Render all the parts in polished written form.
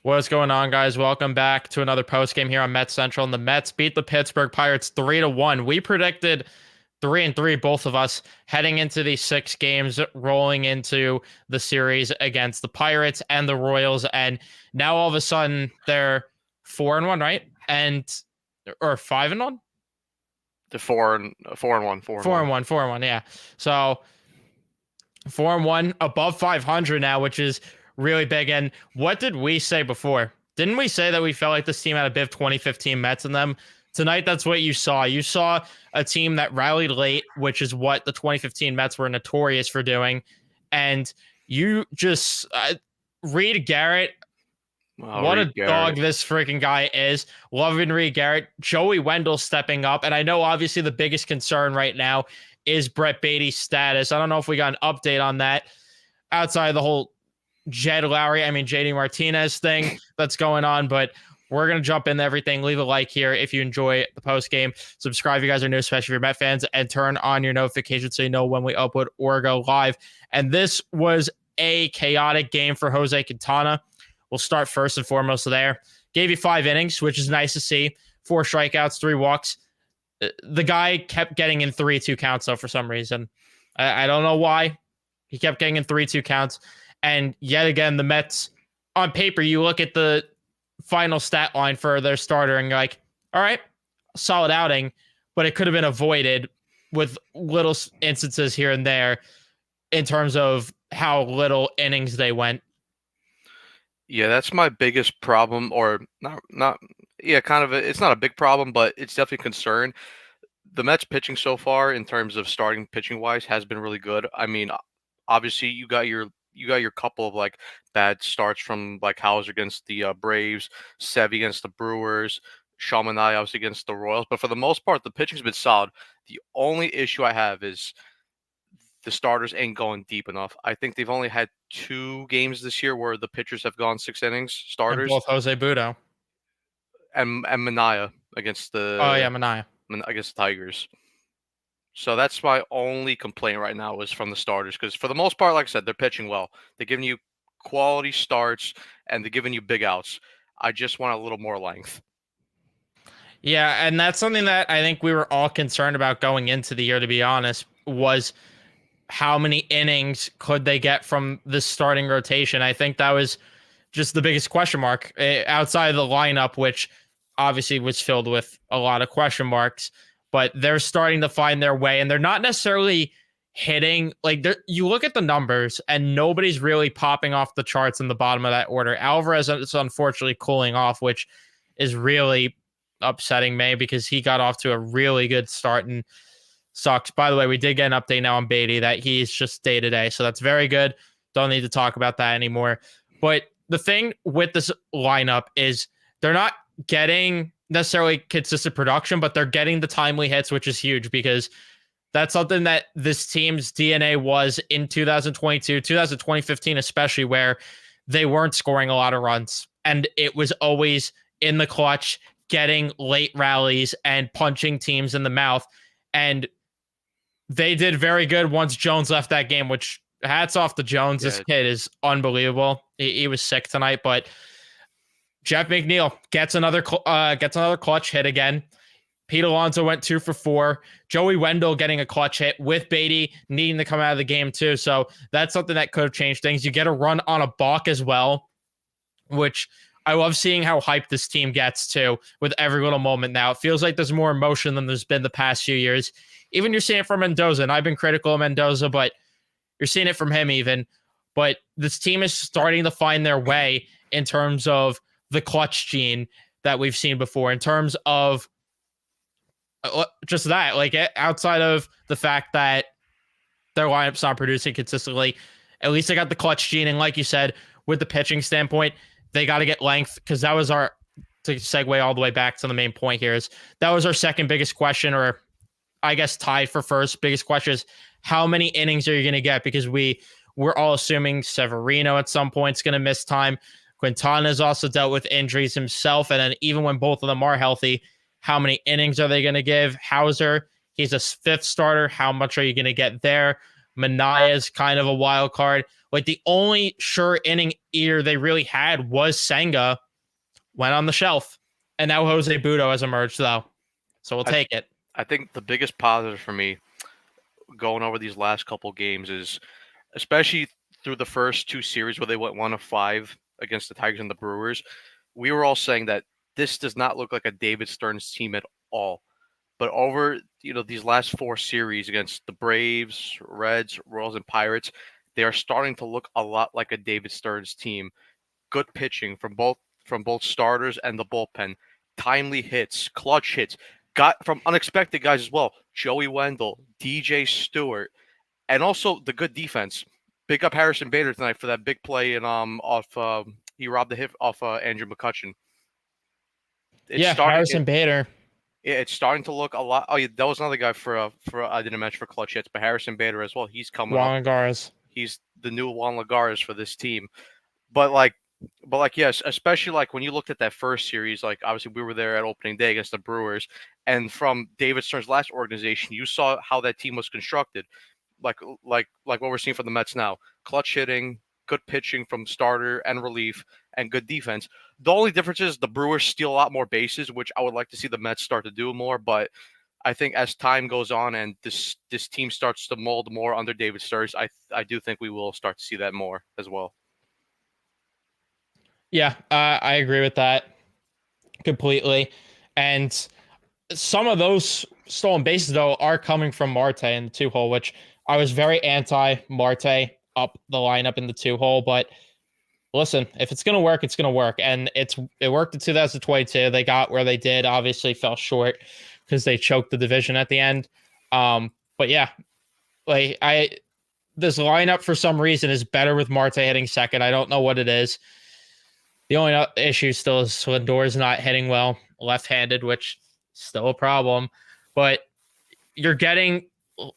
What's going on, guys? Welcome back to another post game here on Mets Central. And the Mets beat the Pittsburgh Pirates 3-1. We predicted 3-3, both of us, heading into these 6 games, rolling into the series against the Pirates and the Royals. And now all of a sudden they're 4-1, right? Or 5-1? The 4-1. 4-1, yeah. So 4-1, above 500 now, which is really big. And what did we say before? Didn't we say that we felt like this team had a bit of 2015 Mets in them? Tonight, that's what you saw. You saw a team that rallied late, which is what the 2015 Mets were notorious for doing. And you just, Reed Garrett, what Reed a Garrett. dog this freaking guy is. Loving Reed Garrett. Joey Wendell stepping up. And I know, obviously, the biggest concern right now is Brett Baty's status. I don't know if we got an update on that outside of the whole JD Martinez thing that's going on, but we're going to jump into everything. Leave a like here if you enjoy the post game. Subscribe if you guys are new, especially if you're Met fans, and turn on your notifications so you know when we upload or go live. And this was a chaotic game for Jose Quintana. We'll start first and foremost there. Gave you 5 innings, which is nice to see. 4 strikeouts, 3 walks. The guy kept getting in 3-2 counts, though, for some reason. I don't know why. He kept getting in 3-2 counts. And yet again, the Mets, on paper, you look at the final stat line for their starter and you're like, all right, solid outing, but it could have been avoided with little instances here and there in terms of how little innings they went. Yeah, that's my biggest problem, or it's not a big problem, but it's definitely a concern. The Mets pitching so far in terms of starting pitching wise has been really good. I mean, obviously you got your couple of like bad starts from like Hauser against the Braves, Sevy against the Brewers, Shamanai obviously against the Royals. But for the most part, the pitching's been solid. The only issue I have is the starters ain't going deep enough. I think they've only had 2 games this year where the pitchers have gone 6 innings, starters. And both Jose Budo. And Manaea against the... Oh, yeah, Manaea. Against the Tigers. So that's my only complaint right now is from the starters, because for the most part, like I said, they're pitching well. They're giving you quality starts, and they're giving you big outs. I just want a little more length. Yeah, and that's something that I think we were all concerned about going into the year, to be honest, was how many innings could they get from the starting rotation. I think that was just the biggest question mark outside of the lineup, which obviously was filled with a lot of question marks. But they're starting to find their way, and they're not necessarily hitting. Like, you look at the numbers, and nobody's really popping off the charts in the bottom of that order. Alvarez is unfortunately cooling off, which is really upsetting me because he got off to a really good start and sucks. By the way, we did get an update now on Baty that he's just day-to-day, so that's very good. Don't need to talk about that anymore. But the thing with this lineup is they're not getting necessarily consistent production, but they're getting the timely hits, which is huge because that's something that this team's DNA was in 2022, 2015 especially, where they weren't scoring a lot of runs. And it was always in the clutch, getting late rallies and punching teams in the mouth. And they did very good once Jones left that game, which hats off to Jones. Yeah. This kid is unbelievable. He was sick tonight, but Jeff McNeil gets another clutch hit again. Pete Alonso went 2 for 4. Joey Wendell getting a clutch hit with Baty needing to come out of the game too. So that's something that could have changed things. You get a run on a balk as well, which I love seeing how hyped this team gets too with every little moment now. It feels like there's more emotion than there's been the past few years. Even you're seeing it from Mendoza, and I've been critical of Mendoza, but you're seeing it from him even. But this team is starting to find their way in terms of the clutch gene that we've seen before, in terms of just that, like outside of the fact that their lineup's not producing consistently, at least they got the clutch gene. And like you said, with the pitching standpoint, they got to get length, because that was to segue all the way back to the main point here, is that was our second biggest question, or I guess tied for first biggest question, is how many innings are you going to get? Because we're all assuming Severino at some point is going to miss time. Quintana has also dealt with injuries himself. And then even when both of them are healthy, how many innings are they going to give? Hauser, he's a 5th starter. How much are you going to get there? Manaya's kind of a wild card. Like the only sure inning eater they really had was Senga, went on the shelf. And now Jose Budo has emerged, though. So we'll I take it. I think the biggest positive for me going over these last couple games is, especially through the first two series where they went 1 of 5 against the Tigers and the Brewers, we were all saying that this does not look like a David Stearns team at all. But over these last 4 series against the Braves, Reds, Royals, and Pirates, they are starting to look a lot like a David Stearns team. Good pitching from both starters and the bullpen, timely hits, clutch hits, got from unexpected guys as well. Joey Wendell, DJ Stewart, and also the good defense. Big up Harrison Bader tonight for that big play and he robbed the hit off Andrew McCutchen. Harrison Bader. It's starting to look a lot. Oh, yeah, that was another guy for I didn't mention for clutch hits, but Harrison Bader as well. He's coming Juan up. Lagares. He's the new Juan Lagares for this team. But yes, especially like when you looked at that first series, like obviously we were there at opening day against the Brewers, and from David Stern's last organization, you saw how that team was constructed. Like what we're seeing from the Mets now. Clutch hitting, good pitching from starter and relief, and good defense. The only difference is the Brewers steal a lot more bases, which I would like to see the Mets start to do more. But I think as time goes on and this team starts to mold more under David Stearns, I do think we will start to see that more as well. Yeah, I agree with that completely. And some of those stolen bases, though, are coming from Marte in the 2-hole, which I was very anti-Marte up the lineup in the 2-hole. But listen, if it's going to work, it's going to work. And it worked in 2022. They got where they did, obviously fell short because they choked the division at the end. But yeah, this lineup for some reason is better with Marte hitting second. I don't know what it is. The only issue still is Lindor's not hitting well left-handed, which is still a problem. But you're getting,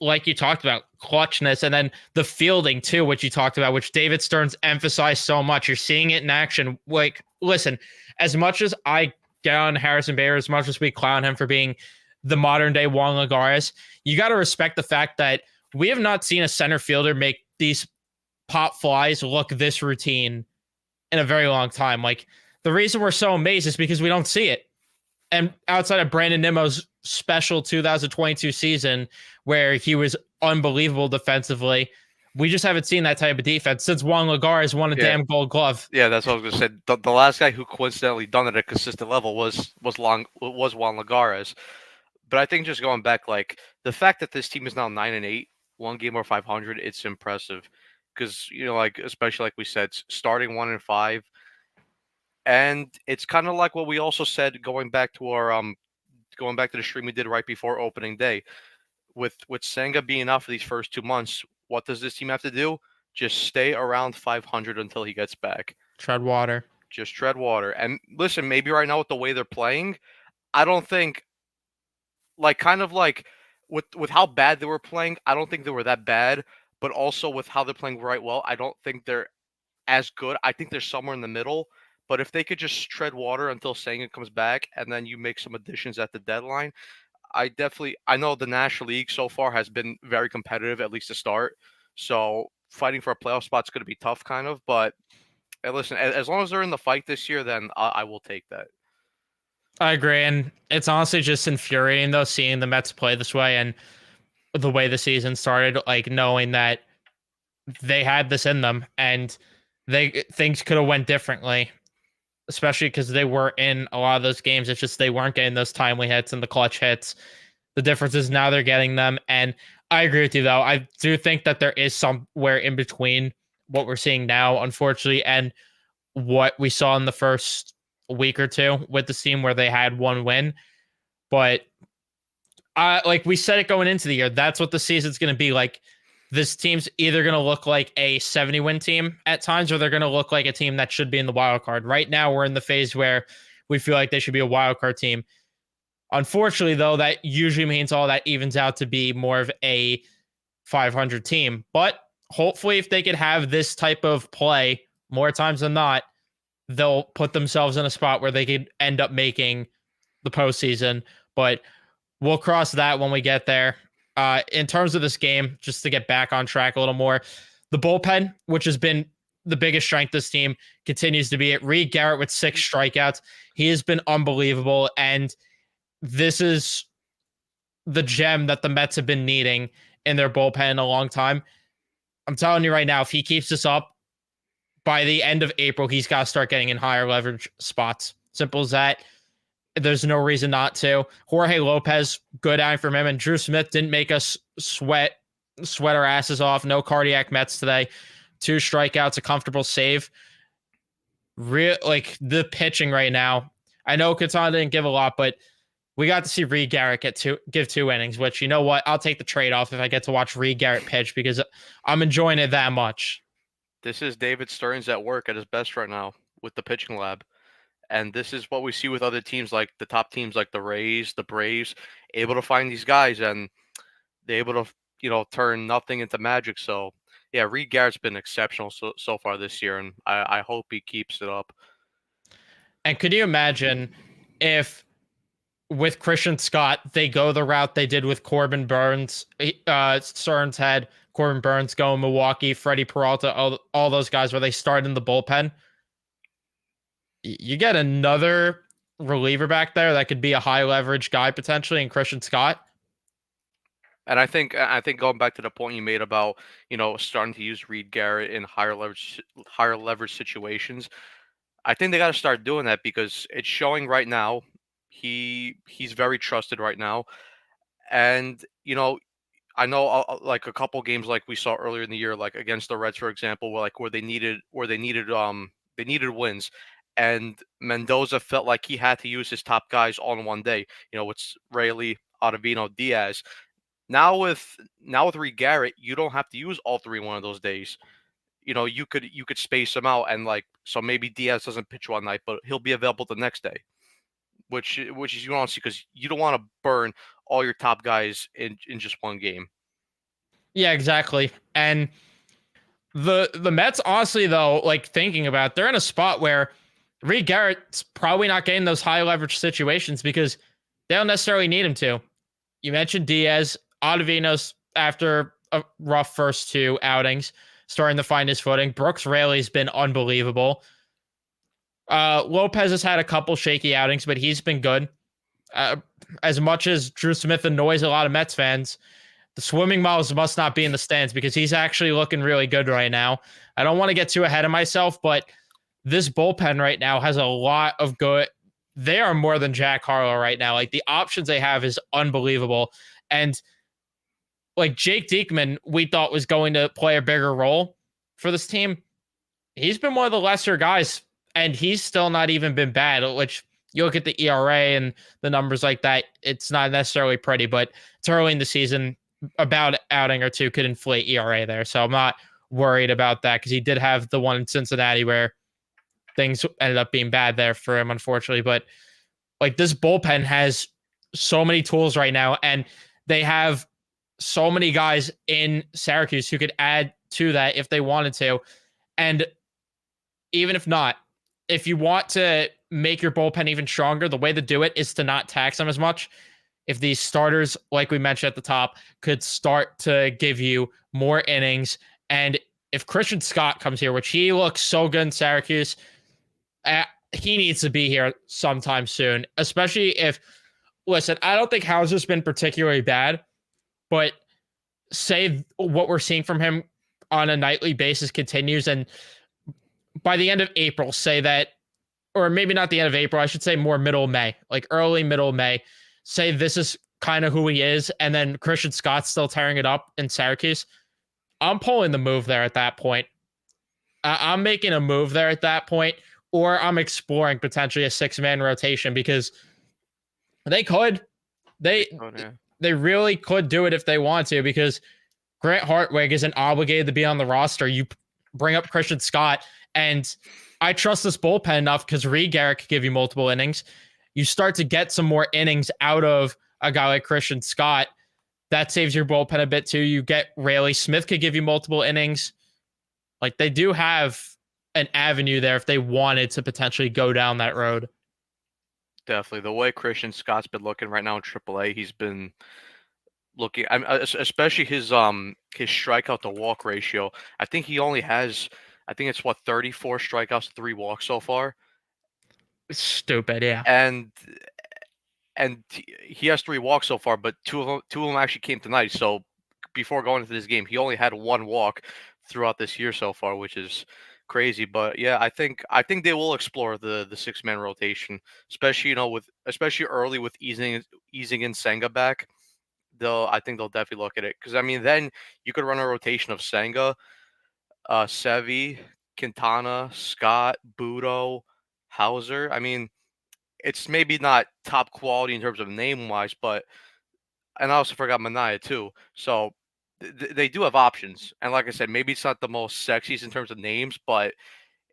like you talked about, clutchness, and then the fielding too, which you talked about, which David Stearns emphasized so much. You're seeing it in action. Like, listen, as much as I get on Harrison Bader, as much as we clown him for being the modern-day Juan Lagares, you got to respect the fact that we have not seen a center fielder make these pop flies look this routine in a very long time. Like, the reason we're so amazed is because we don't see it. And outside of Brandon Nimmo's special 2022 season, where he was unbelievable defensively, we just haven't seen that type of defense since Juan Lagares won a damn Gold Glove. Yeah, that's what I was going to say. The last guy who coincidentally done it at a consistent level was Juan Lagares. But I think just going back, like the fact that this team is now 9-8, one game over 500, it's impressive. Because especially like we said, starting 1-5, and it's kind of like what we also said going back to the stream we did right before opening day, with Senga being out for these first 2 months. What does this team have to do? Just stay around 500 until he gets back. Tread water. Just tread water. And listen, maybe right now with the way they're playing, I don't think, with how bad they were playing, I don't think they were that bad. But also with how they're playing right well, I don't think they're as good. I think they're somewhere in the middle. But if they could just tread water until Senga comes back and then you make some additions at the deadline, I know the National League so far has been very competitive, at least to start. So fighting for a playoff spot is going to be tough, kind of. But listen, as long as they're in the fight this year, then I will take that. I agree. And it's honestly just infuriating, though, seeing the Mets play this way and the way the season started, like knowing that they had this in them and things could have went differently, especially because they were in a lot of those games. It's just they weren't getting those timely hits and the clutch hits. The difference is now they're getting them. And I agree with you, though. I do think that there is somewhere in between what we're seeing now, unfortunately, and what we saw in the first week or two with the team where they had one win. But like we said it going into the year, that's what the season's going to be like. This team's either going to look like a 70-win team at times, or they're going to look like a team that should be in the wild card. Right now, we're in the phase where we feel like they should be a wild card team. Unfortunately, though, that usually means all that evens out to be more of a 500 team. But hopefully, if they could have this type of play more times than not, they'll put themselves in a spot where they could end up making the postseason. But we'll cross that when we get there. In terms of this game, just to get back on track a little more, the bullpen, which has been the biggest strength of this team, continues to be it. Reed Garrett with 6 strikeouts. He has been unbelievable. And this is the gem that the Mets have been needing in their bullpen in a long time. I'm telling you right now, if he keeps this up, by the end of April, he's got to start getting in higher leverage spots. Simple as that. There's no reason not to. Jorge Lopez, good outing from him. And Drew Smith didn't make us sweat our asses off. No cardiac Mets today. 2 strikeouts, a comfortable save. Like the pitching right now. I know Katana didn't give a lot, but we got to see Reed Garrett give 2 innings, which, you know what? I'll take the trade-off if I get to watch Reed Garrett pitch because I'm enjoying it that much. This is David Stearns at work at his best right now with the pitching lab. And this is what we see with other teams, like the top teams like the Rays, the Braves, able to find these guys and they're able to, turn nothing into magic. So, yeah, Reed Garrett's been exceptional so far this year, and I hope he keeps it up. And could you imagine if with Christian Scott, they go the route they did with Corbin Burns? Stearns had Corbin Burns go in Milwaukee, Freddie Peralta, all those guys where they start in the bullpen. You get another reliever back there that could be a high leverage guy potentially in Christian Scott. And I think going back to the point you made about, starting to use Reed Garrett in higher leverage situations, I think they got to start doing that because it's showing right now. He's very trusted right now, and I know like a couple games like we saw earlier in the year, like against the Reds, for example, where they needed wins, and Mendoza felt like he had to use his top guys all in one day. With Rayleigh, Ottavino, Diaz. Now with Reed Garrett, you don't have to use all 3 one of those days. You could space them out, and so maybe Diaz doesn't pitch one night, but he'll be available the next day, which is you want to see because you don't want to burn all your top guys in just one game. Yeah, exactly. And the Mets, honestly, though, like thinking about it, they're in a spot where Reed Garrett's probably not getting those high leverage situations because they don't necessarily need him to. You mentioned Diaz, Ottavino's after a rough first 2 outings, starting to find his footing. Brooks Raley's been unbelievable. Lopez has had a couple shaky outings, but he's been good. As much as Drew Smith annoys a lot of Mets fans, the swimming miles must not be in the stands because he's actually looking really good right now. I don't want to get too ahead of myself, but this bullpen right now has a lot of good. They are more than Jack Harlow right now. Like the options they have is unbelievable. And like Jake Diekman, we thought was going to play a bigger role for this team. He's been one of the lesser guys, and he's still not even been bad, which you look at the ERA and the numbers like that, it's not necessarily pretty, but it's early in the season. About outing or 2 could inflate ERA there. So I'm not worried about that because he did have the one in Cincinnati where things ended up being bad there for him, unfortunately. But like this bullpen has so many tools right now, and they have so many guys in Syracuse who could add to that if they wanted to. And even if not, if you want to make your bullpen even stronger, the way to do it is to not tax them as much. If these starters, like we mentioned at the top, could start to give you more innings, and if Christian Scott comes here, which he looks so good in Syracuse, he needs to be here sometime soon, especially if, listen, I don't think Hauser's been particularly bad, but say what we're seeing from him on a nightly basis continues, and by the end of April, say that, or maybe not the end of April, I should say more middle May, like early middle May, say this is kind of who he is, and then Christian Scott's still tearing it up in Syracuse, I'm pulling the move there at that point. I'm making a move there at that point, or I'm exploring potentially a 6-man rotation because they could. They really could do it if they want to because Grant Hartwig isn't obligated to be on the roster. You bring up Christian Scott, and I trust this bullpen enough because Reed Garrett could give you multiple innings. You start to get some more innings out of a guy like Christian Scott. That saves your bullpen a bit too. You get Rayleigh Smith could give you multiple innings. Like they do have an avenue there if they wanted to potentially go down that road. Definitely. The way Christian Scott's been looking right now in AAA, he's been looking. Especially his strikeout to walk ratio. I think he only has. I think it's what 34 strikeouts, 3 walks so far, Stupid, yeah. and he has 3 walks so far, but two of them actually came tonight. So before going into this game, he only had 1 walk throughout this year so far, which is crazy. But yeah, I think they will explore the 6-man rotation, especially with especially early with easing in Senga back. I think they'll definitely look at it because I mean then you could run a rotation of Senga, Sevi, Quintana, Scott, Budo, Hauser. I mean, it's maybe not top quality in terms of name wise, but and I also forgot Manaya too. So they do have options. And like I said, maybe it's not the most sexiest in terms of names, but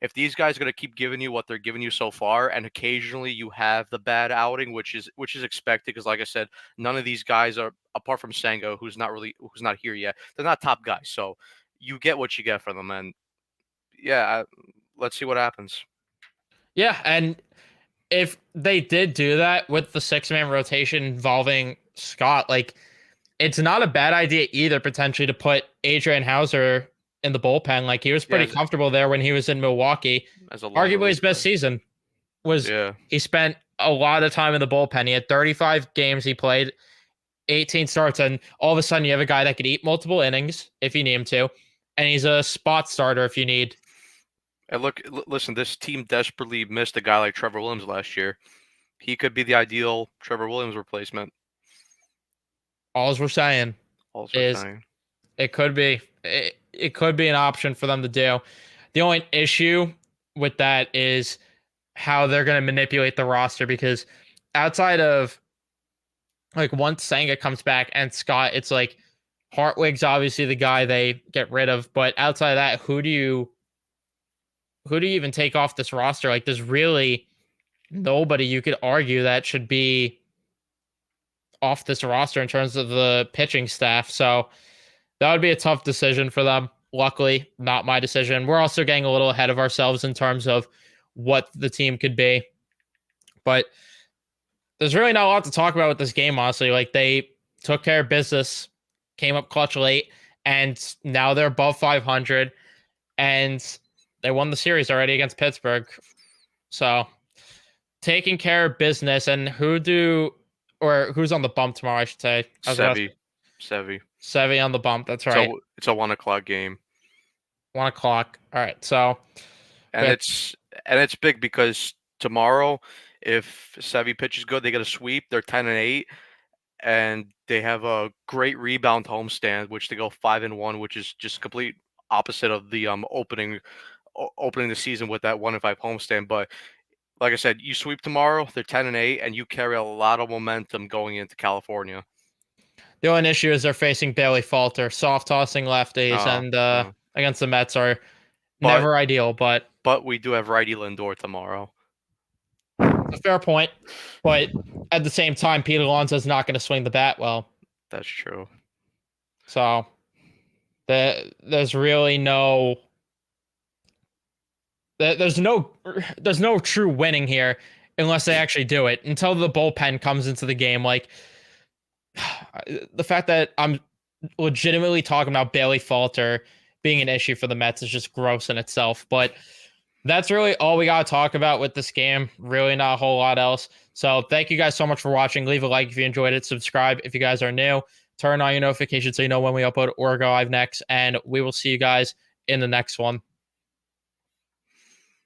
if these guys are going to keep giving you what they're giving you so far, and occasionally you have the bad outing, which is expected, because like I said, none of these guys are apart from Sango, who's not here yet. They're not top guys, so you get what you get from them, and yeah, let's see what happens. Yeah, and if they did do that with the 6-man rotation involving Scott, like it's not a bad idea either potentially to put Adrian Hauser in the bullpen. Like he was Yeah, pretty comfortable there when he was in Milwaukee. as a long Arguably his relief best guy. season was Yeah, he spent a lot of time in the bullpen. He had 35 games he played, 18 starts, and all of a sudden you have a guy that could eat multiple innings if you need him to, and he's a spot starter if you need. and listen, this team desperately missed a guy like Trevor Williams last year. He could be the ideal Trevor Williams replacement. All we're saying Also is saying, it could be an option for them to do. The only issue with that is how they're going to manipulate the roster because outside of like once Sanga comes back and Scott, it's like Hartwig's obviously the guy they get rid of, but outside of that, who do you even take off this roster? Like there's really nobody you could argue that should be off this roster in terms of the pitching staff. So that would be a tough decision for them. Luckily, not my decision. We're also getting a little ahead of ourselves in terms of what the team could be. But there's really not a lot to talk about with this game, honestly. Like they took care of business, came up clutch late, and now they're above 500, and they won the series already against Pittsburgh. So taking care of business, and who's on the bump tomorrow? I should say. I was about to Sevi. Sevy on the bump. That's right. So it's a 1 o'clock game, 1 o'clock. All right. So and it's big because tomorrow, if Sevi pitches good, they get a sweep. They're 10-8, and they have a great rebound homestand, which they go 5-1, which is just complete opposite of the opening the season with that 1-5 homestand. But like I said, you sweep tomorrow, they're 10-8, and you carry a lot of momentum going into California. the only issue is they're facing Bailey Falter, soft tossing lefties, Uh, and uh, against the Mets are but never ideal. But but we do have righty Lindor tomorrow. a fair point. But at the same time, Pete Alonso's not going to swing the bat well. That's true. So there's really there's no true winning here unless they actually do it until the bullpen comes into the game. Like the fact that I'm legitimately talking about Bailey Falter being an issue for the Mets is just gross in itself. But that's really all we got to talk about with this game. Really not a whole lot else. So thank you guys so much for watching. Leave a like if you enjoyed it. Subscribe if you guys are new. Turn on your notifications so you know when we upload or go live next. And we will see you guys in the next one.